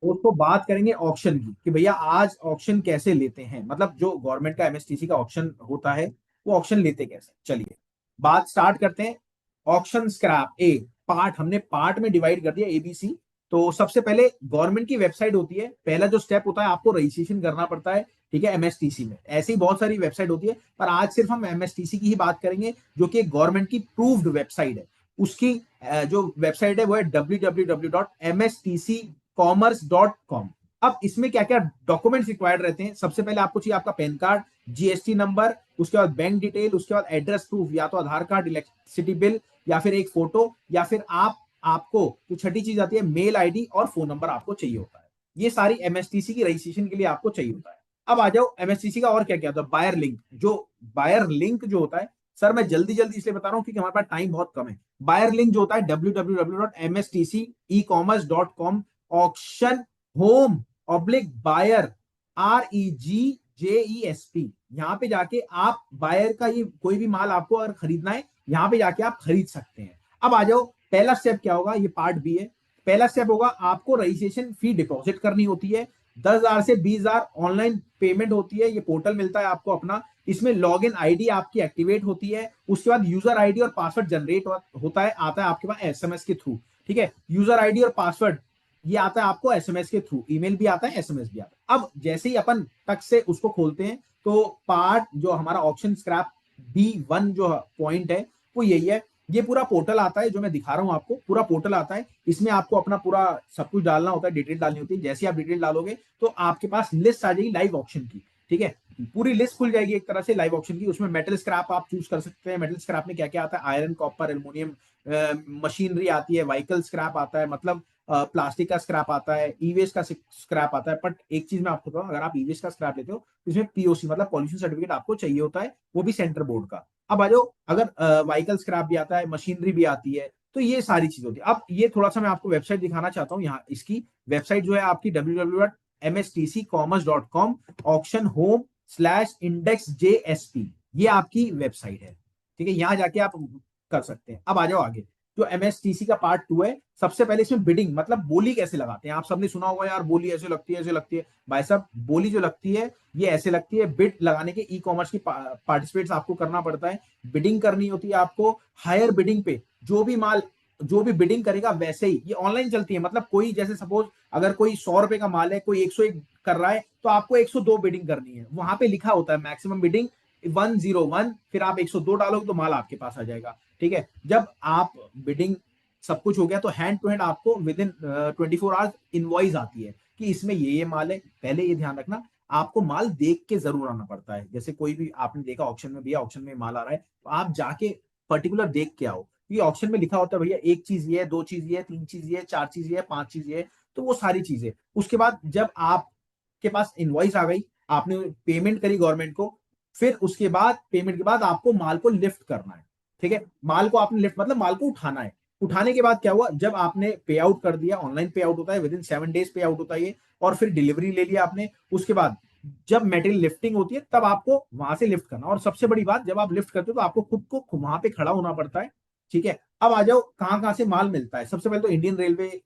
दोस्तों बात करेंगे ऑक्शन की कि भैया आज ऑक्शन कैसे लेते हैं, मतलब जो गवर्नमेंट का एमएसटीसी का ऑक्शन होता है वो ऑक्शन लेते कैसे। चलिए बात स्टार्ट करते हैं। ऑक्शन स्क्रैप ए पार्ट, हमने पार्ट में डिवाइड कर दिया एबीसी। तो सबसे पहले गवर्नमेंट की वेबसाइट होती है, पहला जो स्टेप होता है आपको रजिस्ट्रेशन करना पड़ता है। ठीक है, एमएसटीसी में ऐसी ही बहुत सारी वेबसाइट होती है, पर आज सिर्फ हम एमएसटीसी की ही बात करेंगे जो कि गवर्नमेंट की प्रूव्ड वेबसाइट है। उसकी जो वेबसाइट है वो है www.mstccommerce.com। अब इसमें क्या क्या डॉक्यूमेंट्स रिक्वायर्ड रहते हैं, सबसे पहले आपको चाहिए आपका पैन कार्ड, जीएसटी नंबर, उसके बाद बैंक डिटेल, उसके बाद एड्रेस प्रूफ, या तो आधार कार्ड, इलेक्ट्रिसिटी बिल, या फिर एक फोटो, या फिर आपको जो छठी चीज आती है मेल आईडी और फोन नंबर आपको चाहिए होता है। ये सारी एमएसटीसी की रजिस्ट्रेशन के लिए आपको चाहिए होता है। अब आ जाओ एमएसटीसी का और क्या क्या होता है। बायर लिंक, जो बायर लिंक जो होता है, सर मैं जल्दी जल्दी इसलिए बता रहा हूं क्योंकि हमारे पास टाइम बहुत कम है। बायर लिंक जो होता है www.mstcecommerce.com, auction home oblique buyer, REGJESP। यहाँ पे जाके आप बायर का ये कोई भी माल आपको अगर खरीदना है, यहाँ पे जाके आप खरीद सकते हैं। अब आ जाओ पहला स्टेप क्या होगा, ये पार्ट बी है। पहला स्टेप होगा आपको रजिस्ट्रेशन फी डिपॉजिट करनी होती है। 10,000 से 20,000 ऑनलाइन पेमेंट होती है। ये पोर्टल मिलता है आपको अपना, इसमें लॉग इन आईडी आपकी एक्टिवेट होती है। उसके बाद यूजर आईडी और पासवर्ड जनरेट होता है, आता है आपके पास एसएमएस के थ्रू। ठीक है, यूजर आईडी और पासवर्ड ये आता है आपको एसएमएस के थ्रू, ईमेल भी आता है, एसएमएस भी आता है। अब जैसे ही अपन तक से उसको खोलते हैं तो पार्ट जो हमारा ऑप्शन स्क्रैप B1 जो पॉइंट है वो यही है। ये पूरा पोर्टल आता है जो मैं दिखा रहा हूं आपको, पूरा पोर्टल आता है। इसमें आपको अपना पूरा सब कुछ डालना होता है, डिटेल डालनी होती है। जैसे आप डिटेल डालोगे तो आपके पास लिस्ट आ जाएगी लाइव ऑप्शन की। ठीक है, पूरी लिस्ट खुल जाएगी एक तरह से लाइव ऑप्शन की। उसमें मेटल स्क्रैप आप चूज कर सकते हैं। मेटल स्क्रैप में क्या क्या आता है, आयरन, कॉपर, एल्यूमिनियम, मशीनरी आती है, व्हीकल स्क्रैप आता है, मतलब प्लास्टिक का स्क्रैप आता है, ई वेस्ट का स्क्रैप आता है। बट एक चीज मैं आपको बताऊं, अगर आप ई वेस्ट का स्क्रैप लेते हो तो इसमें पीओसी मतलब पॉल्यूशन सर्टिफिकेट आपको चाहिए होता है, वो भी सेंटर बोर्ड का। अब आ जाओ, अगर व्हीकल स्क्रैप भी आता है, मशीनरी भी आती है, तो ये सारी चीज होती है। अब ये थोड़ा सा मैं आपको वेबसाइट दिखाना चाहता हूँ। यहाँ इसकी वेबसाइट जो है आपकी www.mstccommerce.com, option home slash index JSP, ये आपकी वेबसाइट है। ठीक है, यहाँ जाके आप कर सकते हैं। अब आ जाओ आगे, जो एमएसटीसी का पार्ट 2 है। सबसे पहले इसमें बिडिंग मतलब बोली कैसे लगाते हैं। आप सबने सुना होगा यार बोली ऐसे लगती है ऐसे लगती है। भाई साहब बोली जो लगती है ये ऐसे लगती है। बिड लगाने के ई कॉमर्स की पार्टिसिपेट्स आपको करना पड़ता है, बिडिंग करनी होती है आपको। हायर बिडिंग पे जो भी माल, जो भी बिडिंग करेगा वैसे ही ये ऑनलाइन चलती है। मतलब कोई जैसे सपोज अगर कोई 100 रुपए का माल है, कोई 101 कर रहा है, तो आपको 102 बिडिंग करनी है। वहां पे लिखा होता है मैक्सिमम बिडिंग 101, फिर आप 102 डालोगे तो माल आपके पास आ जाएगा। ठीक है, जब आप बिडिंग सब कुछ हो गया तो हैंड टू हैंड आपको विद इन 24 आवर्स इनवॉइस आती है कि इसमें ये माल है। पहले ये ध्यान रखना, आपको माल देख के जरूर आना पड़ता है। जैसे कोई भी आपने देखा ऑक्शन में, भैया ऑक्शन में माल आ रहा है, तो आप जाके पर्टिकुलर देख के आओ। ये ऑक्शन में लिखा होता है भैया एक चीज ये है, दो चीज ये है, तीन चीज ये है, चार चीज ये है, पांच चीज ये है, तो वो सारी चीजें। उसके बाद जब आपके पास इनवॉइस आ गई, आपने पेमेंट करी गवर्नमेंट को, फिर उसके बाद पेमेंट के बाद आपको माल को लिफ्ट करना है। ठीक है, माल को आपने लिफ्ट मतलब माल को उठाना है। उठाने के बाद क्या हुआ, जब आपने पे आउट कर दिया, ऑनलाइन पे आउट होता है, विद इन 7 डेज पे आउट होता है ये, और फिर डिलीवरी ले लिया आपने। उसके बाद जब मेटेरियल लिफ्टिंग होती है तब आपको वहां से लिफ्ट करना। और सबसे बड़ी बात, जब आप लिफ्ट करते हो तो आपको खुद को वहां पे खड़ा होना पड़ता है। ठीक है, अब आ जाओ कहाँ कहाँ से माल मिलता है। सबसे पहले तो इंडियन रेलवे,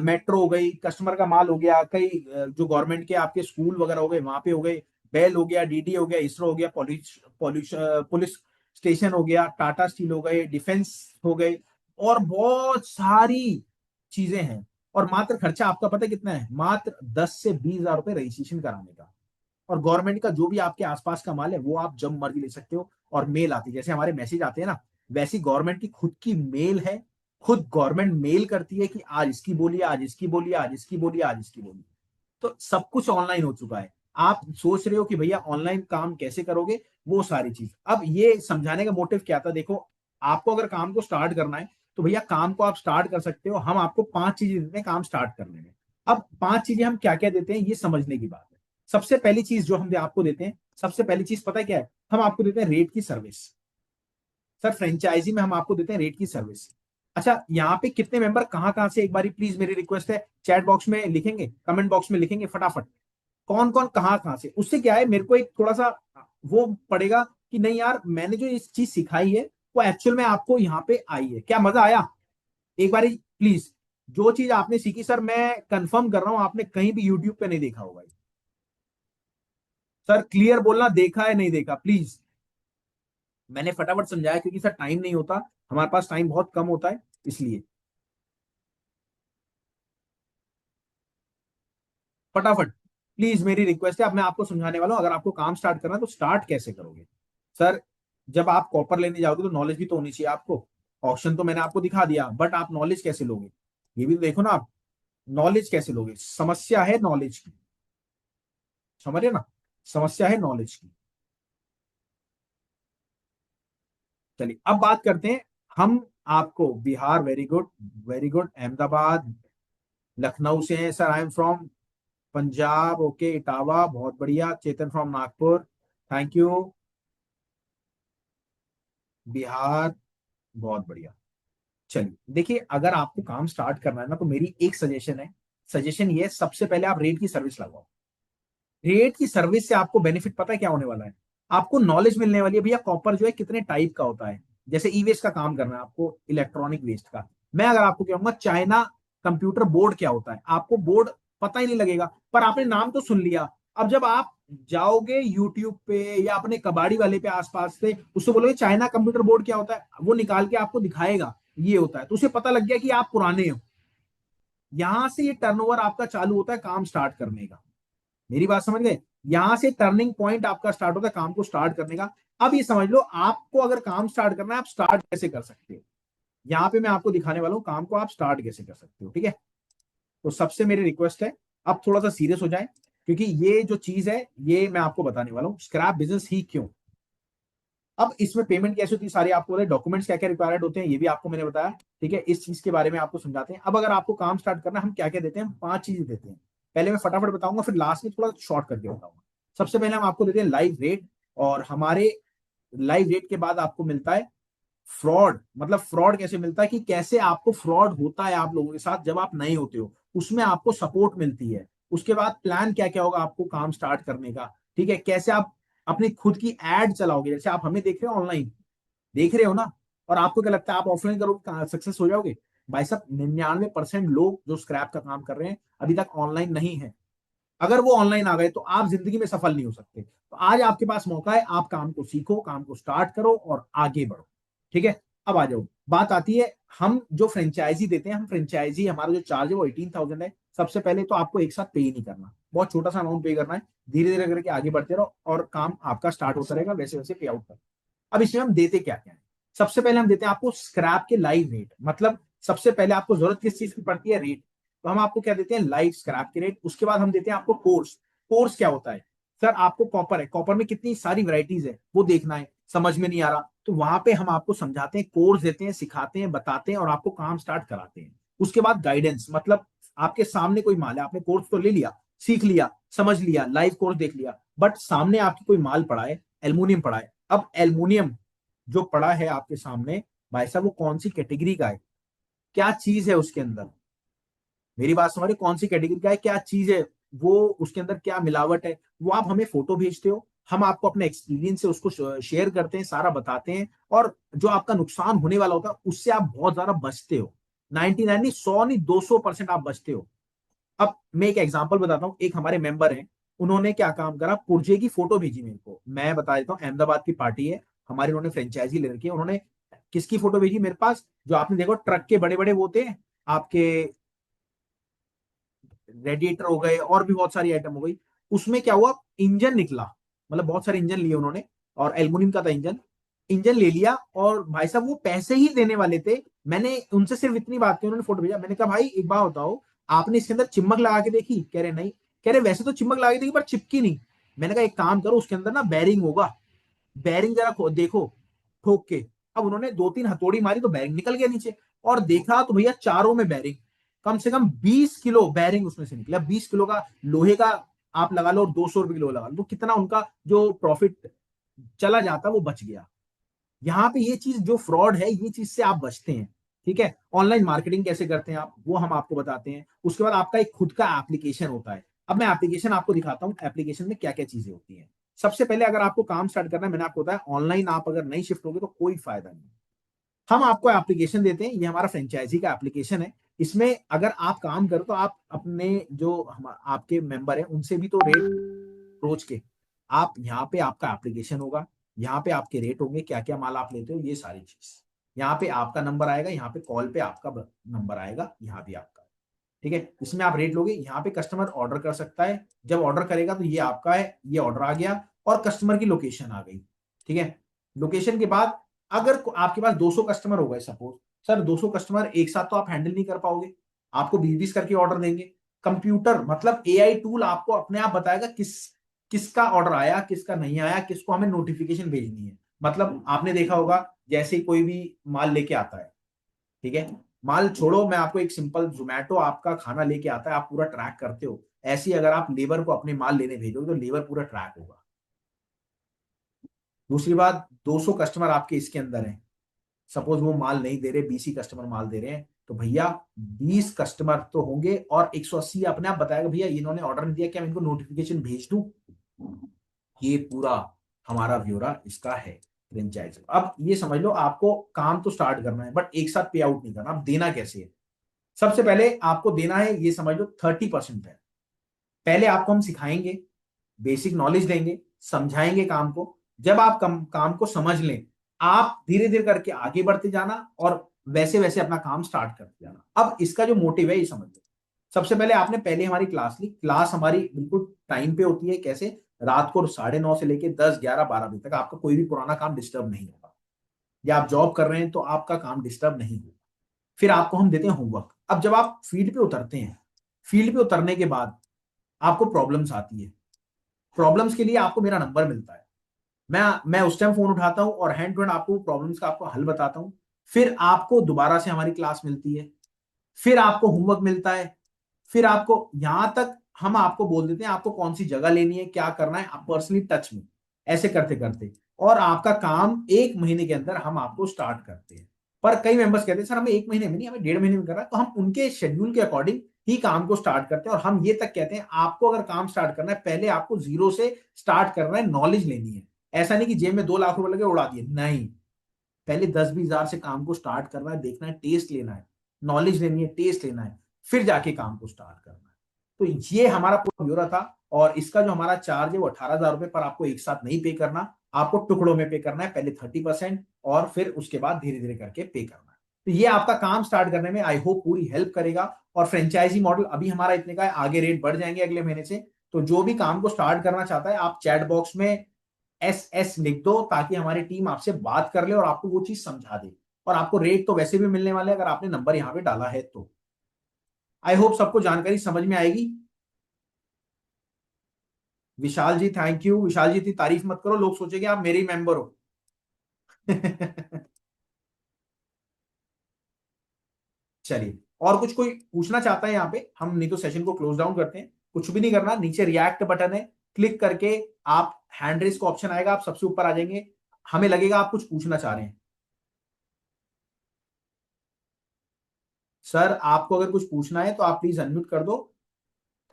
मेट्रो हो गई, कस्टमर का माल हो गया, कई जो गवर्नमेंट के आपके स्कूल वगैरह हो गए वहां पे हो गए, बेल हो गया, डीडी हो गया, इसरो हो गया, पुलिस स्टेशन हो गया, टाटा स्टील हो गए, डिफेंस हो गए, और बहुत सारी चीजें हैं। और मात्र खर्चा आपका पता है कितना है, मात्र 10 से 20 हजार रुपए रजिस्ट्रेशन कराने का। और गवर्नमेंट का जो भी आपके आसपास का माल है वो आप जब मर्जी ले सकते हो। और मेल आती है, जैसे हमारे मैसेज आते हैं ना, वैसी गवर्नमेंट की खुद की मेल है। खुद गवर्नमेंट मेल करती है कि आज इसकी बोली, आज इसकी बोली, आज इसकी बोली, आज इसकी बोली। तो सब कुछ ऑनलाइन हो चुका है। आप सोच रहे हो कि भैया ऑनलाइन काम कैसे करोगे, वो सारी चीज। अब ये समझाने का मोटिव क्या था, देखो आपको अगर काम को स्टार्ट करना है तो भैया काम को आप स्टार्ट कर सकते हो। हम आपको 5 चीजें देते हैं काम स्टार्ट करने में। अब 5 चीजें हम क्या क्या देते हैं ये समझने की बात है। सबसे पहली चीज जो हम आपको देते हैं, सबसे पहली चीज पता है क्या है, हम आपको देते हैं रेट की सर्विस। सर फ्रेंचाइजी में हम आपको देते हैं रेट की सर्विस। अच्छा, यहाँ पे कितने मेंबर कहाँ कहाँ से, एक बारी प्लीज मेरी रिक्वेस्ट है चैट बॉक्स में लिखेंगे, कमेंट बॉक्स में लिखेंगे फटाफट, कौन कौन कहाँ कहाँ से। उससे क्या है, मेरे को एक थोड़ा सा वो पड़ेगा कि नहीं यार मैंने जो इस चीज सिखाई है वो एक्चुअल में आपको यहाँ पे आई है, क्या मजा आया। एक बारी प्लीज जो चीज आपने सीखी सर, मैं कंफर्म कर रहा हूं आपने कहीं भी यूट्यूब पे नहीं देखा होगा। सर क्लियर बोलना, देखा है नहीं देखा प्लीज। मैंने फटाफट समझाया क्योंकि सर टाइम नहीं होता, हमारे पास टाइम बहुत कम होता है इसलिए। फटाफट प्लीज, मेरी रिक्वेस्ट है। अब मैं आपको समझाने वाला हूं, अगर आपको काम स्टार्ट करना है तो स्टार्ट कैसे करोगे। सर जब आप कॉपर लेने जाओगे तो नॉलेज भी तो होनी चाहिए आपको। ऑप्शन तो मैंने आपको दिखा दिया, बट आप नॉलेज कैसे लोगे, ये भी तो देखो ना आप। नॉलेज कैसे लोगे, समस्या है नॉलेज की, समझ रहे ना, समस्या है नॉलेज की। चलिए अब बात करते हैं हम। आपको Bihar, very good, very good. Ahmedabad, Lucknow से हैं sir, I am from Punjab, okay. Etawah, बहुत बढ़िया। Chetan from Nagpur, thank you. Bihar, बहुत बढ़िया। चलिए देखिए, अगर आपको काम स्टार्ट करना है ना, तो मेरी एक सजेशन है। सजेशन ये है, सबसे पहले आप रेट की सर्विस लगवाओ। रेट की सर्विस से आपको बेनिफिट पता है क्या होने वाला है। आपको नॉलेज मिलने वाली है भैया कॉपर जो है कितने टाइप का होता है। जैसे ई वेस्ट का काम करना है आपको, इलेक्ट्रॉनिक वेस्ट का, मैं अगर आपको कहूंगा चाइना कंप्यूटर बोर्ड क्या होता है, आपको बोर्ड पता ही नहीं लगेगा, पर आपने नाम तो सुन लिया। अब जब आप जाओगे यूट्यूब पे या अपने कबाड़ी वाले पे आसपास से, उससे बोलोगे चाइना कंप्यूटर बोर्ड क्या होता है, वो निकाल के आपको दिखाएगा ये होता है, तो उसे पता लग गया कि आप पुराने हो। यहां से ये टर्नओवर आपका चालू होता है काम स्टार्ट करने का। मेरी बात समझ गए। यहां से टर्निंग पॉइंट आपका स्टार्ट होता है काम को स्टार्ट करने का। अब ये समझ लो, आपको अगर काम स्टार्ट करना है, आप स्टार्ट कैसे कर सकते हो। यहां पे मैं आपको दिखाने वाला हूं काम को आप स्टार्ट कैसे कर सकते हो, ठीक है। तो सबसे मेरी रिक्वेस्ट है, अब थोड़ा सा सीरियस हो जाए, क्योंकि ये जो चीज है ये मैं आपको बताने वाला हूं, स्क्रैप बिजनेस ही क्यों। अब इसमें पेमेंट कैसे होती है सारी आपको बताए, डॉक्यूमेंट्स क्या क्या रिक्वायर्ड होते हैं ये भी आपको मैंने बताया, ठीक है। इस चीज के बारे में आपको समझाते हैं। अब अगर आपको काम स्टार्ट करना है, हम क्या क्या देते हैं, हम 5 चीजें देते हैं। पहले मैं फटाफट बताऊंगा, फिर लास्ट में थोड़ा शॉर्ट करके बताऊंगा। सबसे पहले हम आपको देते हैं लाइव रेट, और हमारे लाइव रेट के बाद आपको मिलता है फ्रॉड। मतलब फ्रॉड कैसे मिलता है, कि कैसे आपको फ्रॉड होता है आप लोगों के साथ जब आप नए होते हो, उसमें आपको सपोर्ट मिलती है। उसके बाद प्लान क्या क्या होगा आपको काम स्टार्ट करने का, ठीक है। कैसे आप अपनी खुद की एड चलाओगे, जैसे आप हमें देख रहे हो ऑनलाइन, देख रहे हो ना, और आपको क्या लगता है आप ऑफलाइन करोगे सक्सेस हो जाओगे। भाई साहब 99% लोग जो स्क्रैप का काम कर रहे हैं अभी तक ऑनलाइन नहीं है। अगर वो ऑनलाइन आ गए तो आप जिंदगी में सफल नहीं हो सकते। तो आज आपके पास मौका है, आप काम को सीखो, काम को स्टार्ट करो और आगे बढ़ो, ठीक है। अब आ जाओ, बात आती है, हम जो फ्रेंचाइजी देते हैं, हम फ्रेंचाइजी हमारा जो चार्ज है वो 18,000 है। सबसे पहले तो आपको एक साथ पे ही नहीं करना, बहुत छोटा सा अमाउंट पे करना है। धीरे धीरे करके आगे बढ़ते रहो और काम आपका स्टार्ट होता रहेगा, वैसे वैसे पे आउट कर। अब इसमें हम देते क्या क्या है। सबसे पहले हम देते हैं आपको स्क्रैप के लाइव रेट, मतलब सबसे पहले आपको जरूरत किस चीज की पड़ती है, रेट। तो हम आपको क्या देते हैं, लाइव स्क्रैप के रेट। उसके बाद हम देते हैं आपको कोर्स। कोर्स क्या होता है, सर आपको कॉपर है, कॉपर में कितनी सारी वैरायटीज है वो देखना है, समझ में नहीं आ रहा, तो वहां पे हम आपको समझाते हैं, कोर्स देते हैं, सिखाते हैं, बताते हैं और आपको काम स्टार्ट कराते हैं। उसके बाद गाइडेंस, मतलब आपके सामने कोई माल है, आपने कोर्स तो ले लिया, सीख लिया, समझ लिया, लाइव कोर्स देख लिया, बट सामने आपकी कोई माल पड़ा है, एल्यूमिनियम पड़ा है। अब एल्यूमिनियम जो पड़ा है आपके सामने, भाई साहब वो कौन सी कैटेगरी का है, क्या चीज है उसके अंदर, मेरी बात समझ रहे, कौन सी कैटेगरी का है, क्या चीज है वो, उसके अंदर क्या मिलावट है, वो आप हमें फोटो भेजते हो, हम आपको अपने एक्सपीरियंस से उसको शेयर करते हैं, सारा बताते हैं, और जो आपका नुकसान होने वाला होता है उससे आप बहुत ज्यादा बचते हो। 99 नहीं, 100 नहीं, 200% आप बचते हो। अब मैं एक एग्जांपल बताता हूँ, एक हमारे मेंबर हैं, उन्होंने क्या काम करा, पुर्जे की फोटो भेजी मेरे को, मैं बता देता हूँ, अहमदाबाद की पार्टी है हमारी, उन्होंने फ्रेंचाइजी ले रखी है, उन्होंने किसकी फोटो भेजी मेरे पास, जो आपने देखो ट्रक के बड़े बड़े वो होते हैं आपके, रेडिएटर हो गए और भी बहुत सारी आइटम हो गई। उसमें क्या हुआ, इंजन निकला, मतलब बहुत सारे इंजन लिए उन्होंने, और एल्यूमिनियम का था इंजन। इंजन ले लिया और भाई साहब वो पैसे ही देने वाले थे। मैंने उनसे सिर्फ इतनी बात की, उन्होंने फोटो भेजा, मैंने कहा भाई एक बात बताओ, आपने इसके अंदर चिमक लगा के देखी, कह रहे नहीं, कह रहे वैसे तो चिमक लगा के देखी पर चिपकी नहीं। मैंने कहा एक काम करो, उसके अंदर ना बैरिंग होगा, बैरिंग जरा देखो, ठोक के। अब उन्होंने 2-3 हथौड़ी मारी तो बैरिंग निकल गया नीचे, और देखा तो भैया चारों में बैरिंग, कम से कम 20 किलो बैरिंग उसमें से निकला। 20 किलो का लोहे का आप लगा लो और 200 रुपए किलो लगा लो, तो कितना उनका जो प्रॉफिट चला जाता वो बच गया। यहाँ पे ये चीज जो फ्रॉड है, ये चीज से आप बचते हैं, ठीक है। ऑनलाइन मार्केटिंग कैसे करते हैं आप, वो हम आपको बताते हैं। उसके बाद आपका एक खुद का एप्लीकेशन होता है। अब मैं एप्लीकेशन आपको दिखाता हूँ, एप्लीकेशन में क्या क्या चीजें होती हैं। सबसे पहले अगर आपको काम स्टार्ट करना है, मैंने आपको बताया ऑनलाइन आप अगर नहीं शिफ्ट होगे तो कोई फायदा नहीं। हम आपको एप्लीकेशन देते हैं, ये हमारा फ्रेंचाइजी का एप्लीकेशन है। इसमें अगर आप काम करो तो आप अपने जो आपके मेंबर हैं उनसे भी तो रेट अप्रोच के, आप यहाँ पे आपका एप्लीकेशन होगा, यहाँ पे आपके रेट होंगे, क्या क्या माल आप लेते हो, ये सारी चीज यहाँ पे आपका नंबर आएगा, यहाँ पे कॉल पे आपका नंबर आएगा, यहाँ भी आपका, ठीक है। इसमें आप रेट लोगे, यहाँ पे कस्टमर ऑर्डर कर सकता है, जब ऑर्डर करेगा तो ये आपका है, ये ऑर्डर आ गया और कस्टमर की लोकेशन आ गई, ठीक है। लोकेशन के बाद अगर आपके पास 200 कस्टमर हो गए सपोज, सर 200 कस्टमर एक साथ तो आप हैंडल नहीं कर पाओगे, आपको 20-20 करके ऑर्डर देंगे। कंप्यूटर मतलब एआई टूल आपको अपने आप बताएगा किसका ऑर्डर आया, किसका नहीं आया, किसको हमें नोटिफिकेशन भेजनी है। मतलब आपने देखा होगा जैसे कोई भी माल लेके आता है, ठीक है, माल छोड़ो, मैं आपको एक सिंपल, जोमेटो आपका खाना लेके आता है, आप पूरा ट्रैक करते हो, ऐसी अगर आप लेबर को अपने माल लेने भेजोगे तो लेबर पूरा ट्रैक होगा। दूसरी बात, 200 कस्टमर आपके इसके अंदर हैं, सपोज वो माल नहीं दे रहे, 20 ही कस्टमर माल दे रहे हैं, तो भैया 20 कस्टमर तो होंगे और 180 अपने आप बताएगा भैया इन्होंने ऑर्डर नहीं दिया, क्या मैं इनको नोटिफिकेशन भेज दूं। ये पूरा हमारा ब्यौरा इसका है फ्रेंचाइज। अब ये समझ लो आपको काम तो स्टार्ट करना है बट एक साथ पे आउट नहीं करना। अब देना कैसे है, सबसे पहले आपको देना है, ये समझ लो 30% है। पहले आपको हम सिखाएंगे, बेसिक नॉलेज देंगे, समझाएंगे काम को। जब आप काम को समझ लें, आप धीरे धीरे करके आगे बढ़ते जाना और वैसे वैसे अपना काम स्टार्ट करते जाना। अब इसका जो मोटिव है ये समझ लो। सबसे पहले आपने पहले हमारी क्लास ली, क्लास हमारी बिल्कुल टाइम पे होती है, कैसे, रात को 9:30 से लेके 10, 11, 12 बजे तक आपका कोई भी पुराना काम डिस्टर्ब नहीं होगा, या आप जॉब कर रहे हैं तो आपका काम डिस्टर्ब नहीं होगा। फिर आपको हम देते हैं होमवर्क। अब जब आप फील्ड पे उतरते हैं, फील्ड पे उतरने के बाद आपको प्रॉब्लम्स आती है, प्रॉब्लम्स के लिए आपको मेरा नंबर मिलता है, मैं उस टाइम फोन उठाता हूं और हैंड टू हैंड आपको प्रॉब्लम्स का आपको हल बताता हूं। फिर आपको दोबारा से हमारी क्लास मिलती है, फिर आपको होमवर्क मिलता है, फिर आपको यहां तक हम आपको बोल देते हैं आपको कौन सी जगह लेनी है, क्या करना है, आप पर्सनली टच में, ऐसे करते करते और आपका काम 1 महीने के अंदर हम आपको स्टार्ट करते हैं। पर कई मेंबर्स कहते हैं सर हमें 1 महीने में नहीं, हमें 1.5 महीने में करना है, तो हम उनके शेड्यूल के अकॉर्डिंग ही काम को स्टार्ट करते हैं। और हम ये तक कहते हैं आपको अगर काम स्टार्ट करना है, पहले आपको जीरो से स्टार्ट करना है, नॉलेज लेनी है। ऐसा नहीं कि जेब में 2 लाख रुपए लगे उड़ा दिए, नहीं, पहले 10-20 हजार से काम को स्टार्ट करना है, देखना है, टेस्ट लेना है, नॉलेज लेनी है, टेस्ट लेना है, फिर जाके काम को स्टार्ट करना है। तो ये हमारा पूरा ब्यौरा था। और इसका जो हमारा चार्ज है वो 18,000 रुपए, पर आपको एक साथ नहीं पे करना, आपको टुकड़ों में पे करना है, पहले 30% और फिर उसके बाद धीरे धीरे करके पे करना है। तो ये आपका काम स्टार्ट करने में आई होप पूरी हेल्प करेगा। और फ्रेंचाइजी मॉडल अभी हमारा इतने का है, आगे रेट बढ़ जाएंगे अगले महीने से। तो जो भी काम को स्टार्ट करना चाहता है, आप चैट बॉक्स में SS लिख दो, ताकि हमारी टीम आपसे बात कर ले और आपको वो चीज समझा दे। और आपको रेट तो वैसे भी मिलने वाले अगर आपने नंबर यहाँ पे डाला है तो। आई होप सबको जानकारी समझ में आएगी। विशाल जी थैंक यू। विशाल जी इतनी तारीफ मत करो, लोग सोचेंगे आप मेरे ही मेंबर हो। चलिए, और कुछ कोई पूछना चाहता है यहाँ पे, हम नहीं तो सेशन को क्लोज डाउन करते हैं। कुछ भी नहीं करना, नीचे रिएक्ट बटन है, क्लिक करके आप हैंड रेस का ऑप्शन आएगा, आप सबसे ऊपर आ जाएंगे, हमें लगेगा आप कुछ पूछना चाह रहे हैं। सर आपको अगर कुछ पूछना है तो आप प्लीज अनम्यूट कर दो।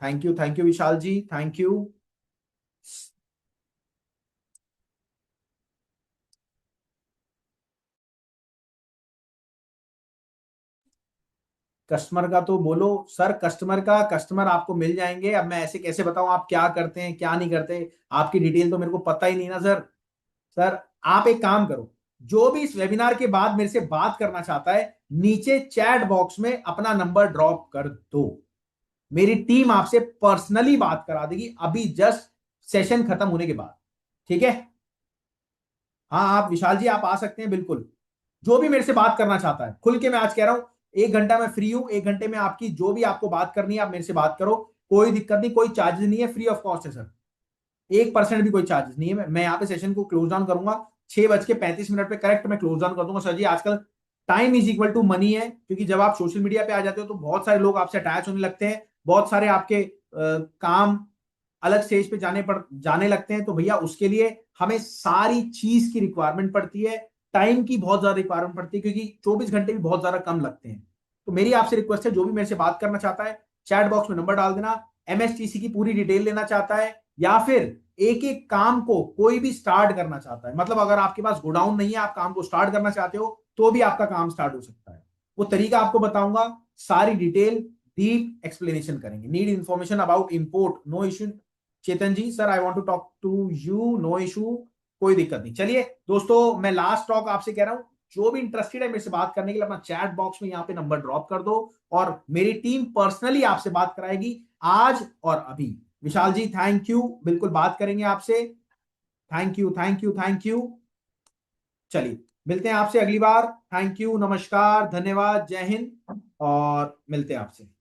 Thank you Vishal ji, thank you. Customer का तो बोलो सर, कस्टमर आपको मिल जाएंगे। अब मैं ऐसे कैसे बताऊं आप क्या करते हैं क्या नहीं करते, आपकी डिटेल तो मेरे को पता ही नहीं ना सर। सर आप एक काम करो, जो भी इस वेबिनार के बाद मेरे से बात करना चाहता है, नीचे चैट बॉक्स में अपना नंबर ड्रॉप कर दो, मेरी टीम आपसे पर्सनली बात करा देगी, अभी जस्ट सेशन खत्म होने के बाद, ठीक है। हाँ आप विशाल जी आप आ सकते हैं बिल्कुल, जो भी मेरे से बात करना चाहता है, खुल के मैं आज कह रहा हूं, 1 घंटा मैं फ्री हूं, 1 घंटे में आपकी जो भी आपको बात करनी है आप मेरे से बात करो, कोई दिक्कत नहीं, कोई चार्जेस नहीं है, फ्री ऑफ कॉस्ट है सर, 1% भी कोई चार्जेस नहीं है। मैं यहाँ पे सेशन को क्लोज डाउन करूंगा 6:35 पे करेक्ट, मैं क्लोज डाउन कर दूंगा। सर जी आजकल time is equal to money है, क्योंकि जब आप सोशल मीडिया पे आ जाते हो तो बहुत सारे लोग आपसे अटैच होने लगते हैं, बहुत सारे आपके काम अलग स्टेज पे जाने लगते हैं, तो भैया उसके लिए हमें सारी चीज की रिक्वायरमेंट पड़ती है, टाइम की बहुत ज्यादा रिक्वायरमेंट पड़ती है, क्योंकि 24 घंटे भी बहुत ज्यादा कम लगते हैं। तो मेरी आपसे रिक्वेस्ट है, जो भी मेरे से बात करना चाहता है चैट बॉक्स में नंबर डाल देना, MSTC की पूरी डिटेल लेना चाहता है, या फिर एक एक काम को कोई भी स्टार्ट करना चाहता है, मतलब अगर आपके पास गोडाउन नहीं है आप काम को स्टार्ट करना चाहते हो तो भी आपका काम स्टार्ट हो सकता है। वो तरीका आपको बताऊंगा, सारी डिटेल डीप एक्सप्लेनेशन करेंगे। Need information about import, no issue Chetan ji, sir I want to talk to you, no issue, कोई दिक्कत नहीं। चलिए दोस्तों, मैं लास्ट टॉक आपसे कह रहा हूं, जो भी इंटरेस्टेड है मेरे से बात करने के लिए अपना चैट बॉक्स में यहाँ पे नंबर ड्रॉप कर दो, और मेरी टीम पर्सनली आपसे बात कराएगी आज और अभी। विशाल जी थैंक यू, बिल्कुल बात करेंगे आपसे। Thank you thank you thank you. चलिए मिलते हैं आपसे अगली बार। थैंक यू, नमस्कार, धन्यवाद, जय हिंद, और मिलते हैं आपसे।